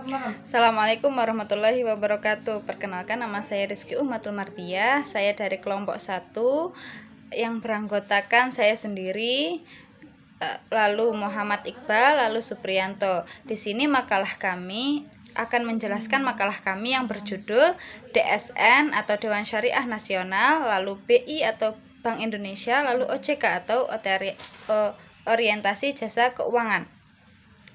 Assalamualaikum warahmatullahi wabarakatuh. Perkenalkan, nama saya Rizky Ummatul Martiyah. Saya dari kelompok 1 yang beranggotakan saya sendiri, lalu Muhammad Iqbal, lalu Supriyanto. Di sini makalah kami akan menjelaskan makalah kami yang berjudul DSN atau Dewan Syariah Nasional, lalu BI atau Bank Indonesia, lalu OJK atau Orientasi Jasa Keuangan.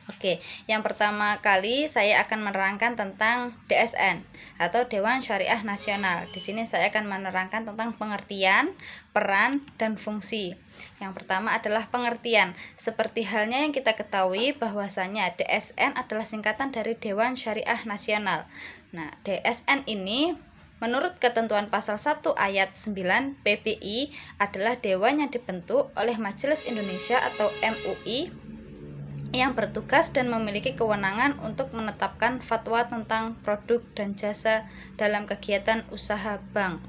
Oke, yang pertama kali saya akan menerangkan tentang DSN atau Dewan Syariah Nasional. Di sini saya akan menerangkan tentang pengertian, peran, dan fungsi. Yang pertama adalah pengertian. Seperti halnya yang kita ketahui bahwasanya DSN adalah singkatan dari Dewan Syariah Nasional. Nah, DSN ini menurut ketentuan pasal 1 ayat 9 PBI adalah dewan yang dibentuk oleh Majelis Indonesia atau MUI yang bertugas dan memiliki kewenangan untuk menetapkan fatwa tentang produk dan jasa dalam kegiatan usaha bank.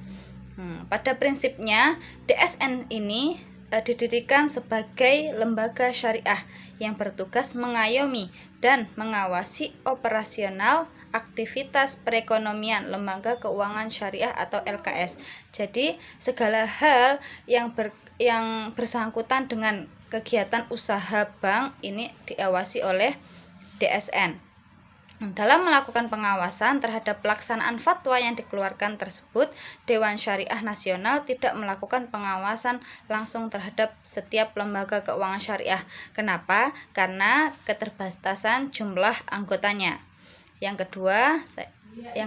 Pada prinsipnya, DSN ini didirikan sebagai lembaga syariah yang bertugas mengayomi dan mengawasi operasional aktivitas perekonomian lembaga keuangan syariah atau LKS. Jadi, segala hal yang bersangkutan dengan kegiatan usaha bank ini diawasi oleh DSN. Dalam melakukan pengawasan terhadap pelaksanaan fatwa yang dikeluarkan tersebut, Dewan Syariah Nasional tidak melakukan pengawasan langsung terhadap setiap lembaga keuangan syariah. Kenapa? Karena keterbatasan jumlah anggotanya. Yang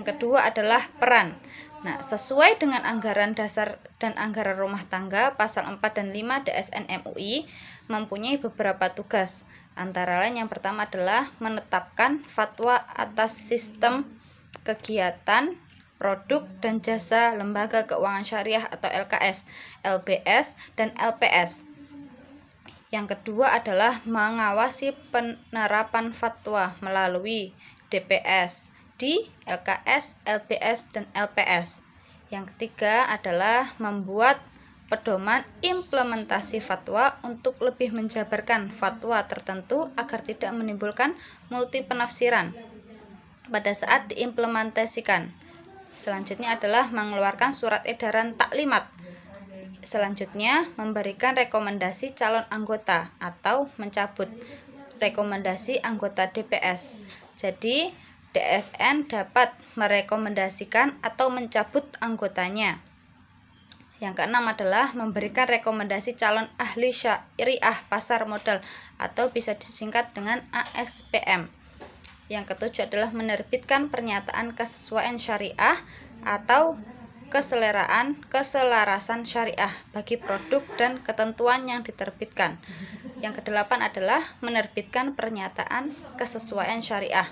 kedua adalah peran. Nah, sesuai dengan anggaran dasar dan anggaran rumah tangga pasal 4 dan 5 DSN MUI mempunyai beberapa tugas. Antara lain yang pertama adalah menetapkan fatwa atas sistem kegiatan, produk dan jasa lembaga keuangan syariah atau LKS, LBS dan LPS. Yang kedua adalah mengawasi penerapan fatwa melalui DPS di LKS, LBS, dan LPS. Yang ketiga adalah membuat pedoman implementasi fatwa untuk lebih menjabarkan fatwa tertentu agar tidak menimbulkan multi penafsiran pada saat diimplementasikan. Selanjutnya adalah mengeluarkan surat edaran taklimat. Selanjutnya, memberikan rekomendasi calon anggota atau mencabut rekomendasi anggota DPS. Jadi, DSN dapat merekomendasikan atau mencabut anggotanya. Yang keenam adalah memberikan rekomendasi calon ahli syariah pasar modal atau bisa disingkat dengan ASPM. Yang ketujuh adalah menerbitkan pernyataan kesesuaian syariah atau keselarasan syariah bagi produk dan ketentuan yang diterbitkan. Yang kedelapan adalah menerbitkan pernyataan kesesuaian syariah.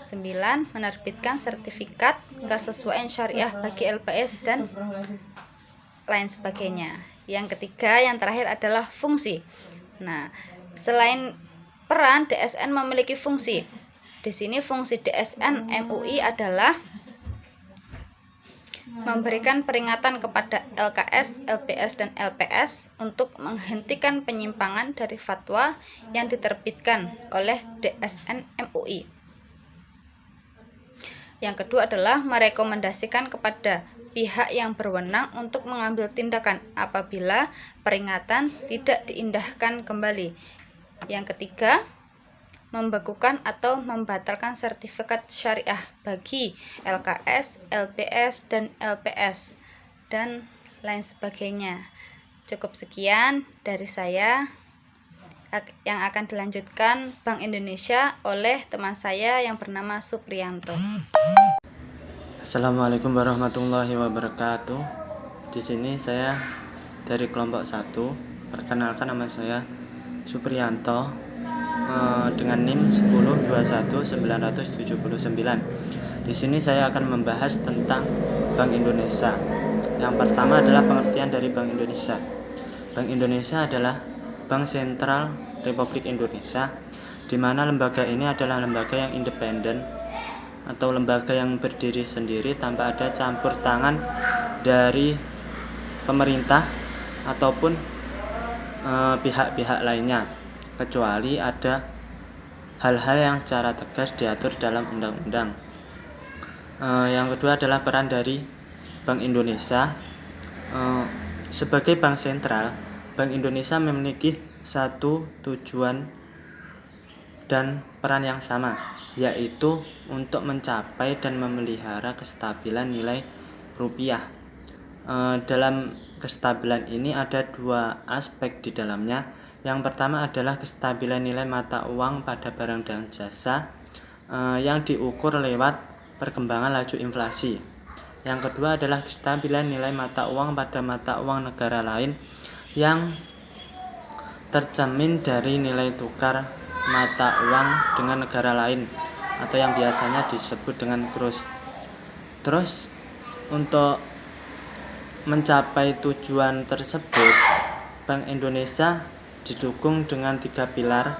9. Menerbitkan sertifikat kesesuaian syariah bagi LPS dan lain sebagainya. Yang ketiga, yang terakhir adalah fungsi. Nah, selain peran, DSN memiliki fungsi. Di sini fungsi DSN MUI adalah memberikan peringatan kepada LKS, LBS, dan LPS untuk menghentikan penyimpangan dari fatwa yang diterbitkan oleh DSN MUI. Yang kedua adalah merekomendasikan kepada pihak yang berwenang untuk mengambil tindakan apabila peringatan tidak diindahkan kembali. Yang ketiga, membekukan atau membatalkan sertifikat syariah bagi LKS, LBS, dan LPS, dan lain sebagainya. Cukup sekian dari saya yang akan dilanjutkan Bank Indonesia oleh teman saya yang bernama Supriyanto. Assalamualaikum warahmatullahi wabarakatuh. Di sini saya dari kelompok 1. Perkenalkan, nama saya Supriyanto dengan NIM 10211979. Di sini saya akan membahas tentang Bank Indonesia. Yang pertama adalah pengertian dari Bank Indonesia. Bank Indonesia adalah Bank Sentral Republik Indonesia, di mana lembaga ini adalah lembaga yang independen atau lembaga yang berdiri sendiri tanpa ada campur tangan dari pemerintah ataupun pihak-pihak lainnya, kecuali ada hal-hal yang secara tegas diatur dalam undang-undang. Yang kedua adalah peran dari Bank Indonesia. Sebagai bank sentral, Bank Indonesia memiliki satu tujuan dan peran yang sama, yaitu untuk mencapai dan memelihara kestabilan nilai rupiah. Dalam kestabilan ini ada dua aspek di dalamnya. Yang pertama adalah kestabilan nilai mata uang pada barang dan jasa yang diukur lewat perkembangan laju inflasi. Yang kedua adalah kestabilan nilai mata uang pada mata uang negara lain yang tercermin dari nilai tukar mata uang dengan negara lain atau yang biasanya disebut dengan kurs. Terus untuk mencapai tujuan tersebut, Bank Indonesia didukung dengan 3 pilar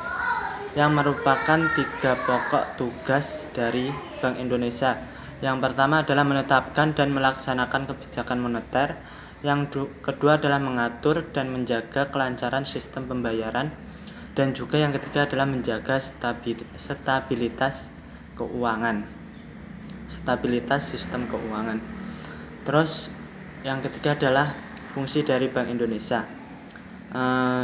yang merupakan 3 pokok tugas dari Bank Indonesia. Yang pertama adalah menetapkan dan melaksanakan kebijakan moneter. Yang kedua adalah mengatur dan menjaga kelancaran sistem pembayaran. Dan juga yang ketiga adalah menjaga stabilitas keuangan. Stabilitas sistem keuangan. Terus yang ketiga adalah fungsi dari Bank Indonesia.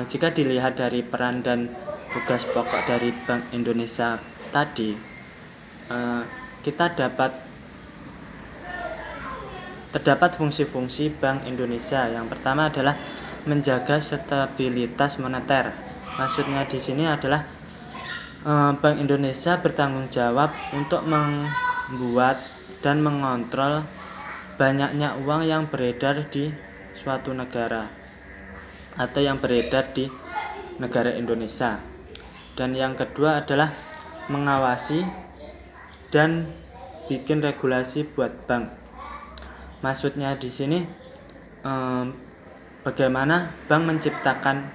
Jika dilihat dari peran dan tugas pokok dari Bank Indonesia tadi, kita terdapat fungsi-fungsi Bank Indonesia. Yang pertama adalah menjaga stabilitas moneter. Maksudnya di sini adalah Bank Indonesia bertanggung jawab untuk membuat dan mengontrol banyaknya uang yang beredar di suatu negara atau yang beredar di negara Indonesia. Dan yang kedua adalah mengawasi dan bikin regulasi buat bank. Maksudnya di sini bagaimana bank menciptakan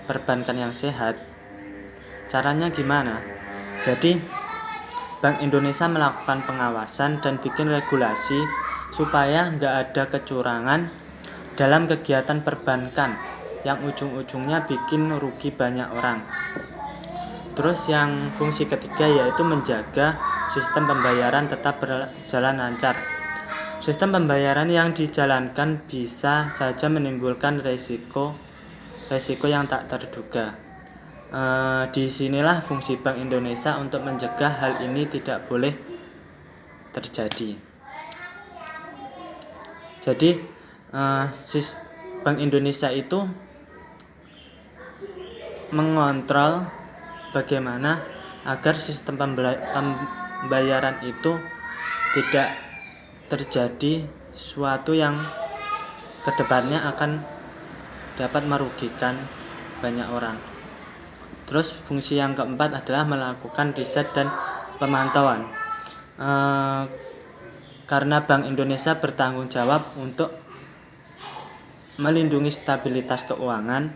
perbankan yang sehat. Caranya gimana? Jadi Bank Indonesia melakukan pengawasan dan bikin regulasi supaya nggak ada kecurangan dalam kegiatan perbankan yang ujung-ujungnya bikin rugi banyak orang. Terus yang fungsi ketiga yaitu menjaga sistem pembayaran tetap berjalan lancar. Sistem pembayaran yang dijalankan bisa saja menimbulkan resiko yang tak terduga. Disinilah fungsi Bank Indonesia untuk mencegah hal ini tidak boleh terjadi. Jadi Bank Indonesia itu mengontrol bagaimana agar sistem pembayaran itu tidak terjadi suatu yang kedepannya akan dapat merugikan banyak orang. Terus fungsi yang keempat adalah melakukan riset dan pemantauan. Karena Bank Indonesia bertanggung jawab untuk melindungi stabilitas keuangan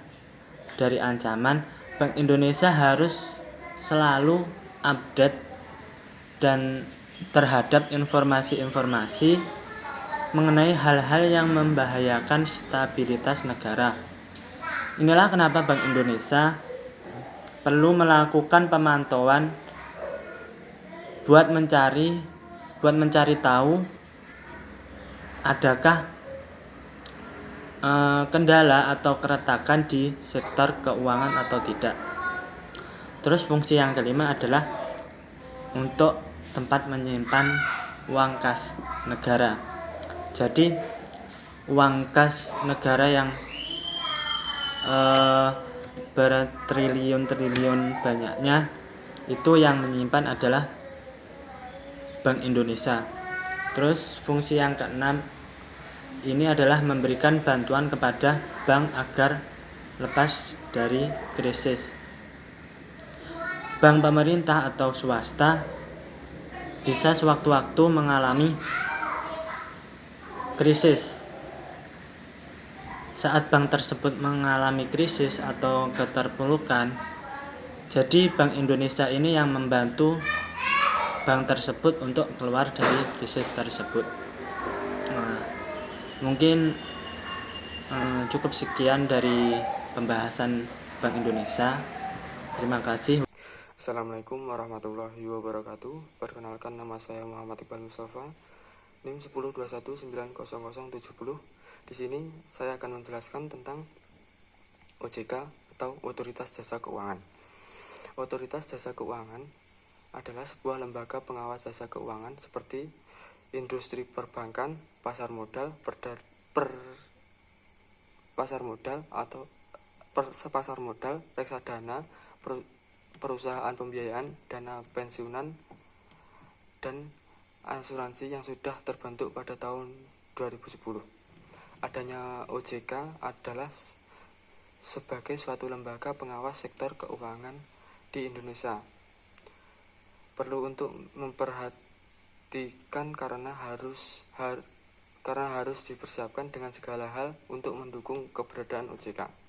dari ancaman, Bank Indonesia harus selalu update dan terhadap informasi-informasi mengenai hal-hal yang membahayakan stabilitas negara. Inilah kenapa Bank Indonesia perlu melakukan pemantauan buat mencari tahu adakah kendala atau keretakan di sektor keuangan atau tidak. Terus fungsi yang kelima adalah untuk tempat menyimpan uang kas negara. Jadi uang kas negara yang bertriliun-triliun banyaknya itu yang menyimpan adalah Bank Indonesia. Terus fungsi yang keenam ini adalah memberikan bantuan kepada bank agar lepas dari krisis. Bank pemerintah atau swasta bisa sewaktu-waktu mengalami krisis. Saat bank tersebut mengalami krisis atau keterpurukan, jadi Bank Indonesia ini yang membantu bank tersebut untuk keluar dari krisis tersebut. Mungkin cukup sekian dari pembahasan Bank Indonesia. Terima kasih. Assalamualaikum warahmatullahi wabarakatuh. Perkenalkan, nama saya Muhammad Iqbal Mustafa, NIM 1021900070. Di sini saya akan menjelaskan tentang OJK atau Otoritas Jasa Keuangan. Otoritas Jasa Keuangan adalah sebuah lembaga pengawas jasa keuangan seperti industri perbankan, pasar modal, pasar modal, reksadana, perusahaan pembiayaan, dana pensiunan, dan asuransi yang sudah terbentuk pada tahun 2010. Adanya OJK adalah sebagai suatu lembaga pengawas sektor keuangan di Indonesia. Perlu untuk memperhatikan karena harus dipersiapkan dengan segala hal untuk mendukung keberadaan OJK.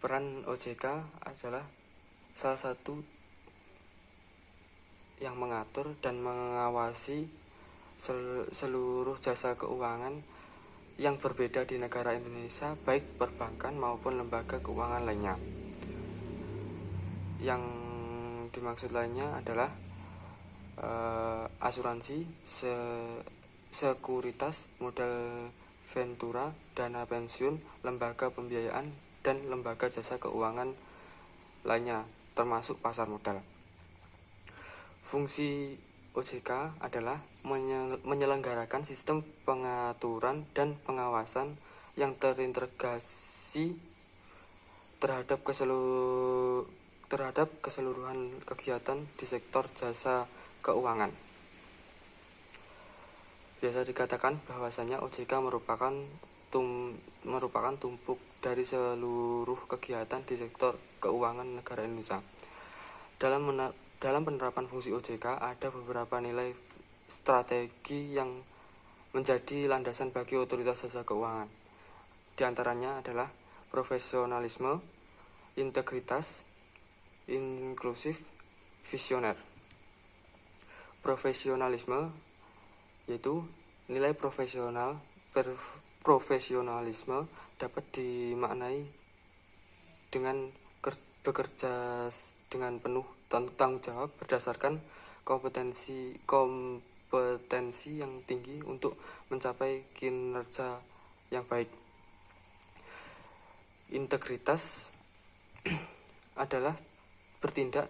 Peran OJK adalah salah satu yang mengatur dan mengawasi seluruh jasa keuangan yang berbeda di negara Indonesia, baik perbankan maupun lembaga keuangan lainnya. Yang dimaksud lainnya adalah asuransi, sekuritas, modal ventura, dana pensiun, lembaga pembiayaan, dan lembaga jasa keuangan lainnya, termasuk pasar modal. Fungsi OJK adalah menyelenggarakan sistem pengaturan dan pengawasan yang terintegrasi terhadap keseluruhan kegiatan di sektor jasa keuangan. Biasa dikatakan bahwasanya OJK merupakan tumpuk dari seluruh kegiatan di sektor keuangan negara Indonesia. Dalam penerapan fungsi OJK ada beberapa nilai strategi yang menjadi landasan bagi otoritas jasa keuangan. Di antaranya adalah profesionalisme, integritas, inklusif, visioner. Profesionalisme yaitu nilai profesionalisme dapat dimaknai dengan bekerja dengan penuh tanggung jawab berdasarkan kompetensi yang tinggi untuk mencapai kinerja yang baik. Integritas adalah bertindak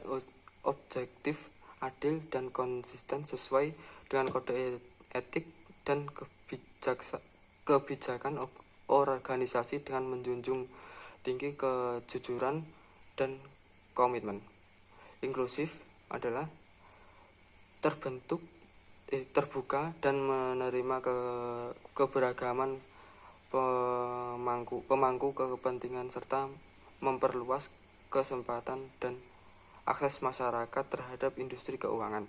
objektif, adil, dan konsisten sesuai dengan kode etik dan kebijakan organisasi dengan menjunjung tinggi kejujuran dan komitmen. Inklusif adalah terbuka dan menerima keberagaman pemangku kepentingan serta memperluas kesempatan dan akses masyarakat terhadap industri keuangan.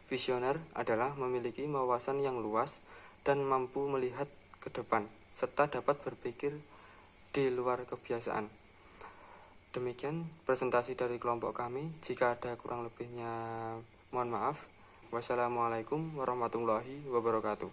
Visioner adalah memiliki wawasan yang luas dan mampu melihat ke depan, serta dapat berpikir di luar kebiasaan. Demikian presentasi dari kelompok kami. Jika ada kurang lebihnya, mohon maaf. Wassalamualaikum warahmatullahi wabarakatuh.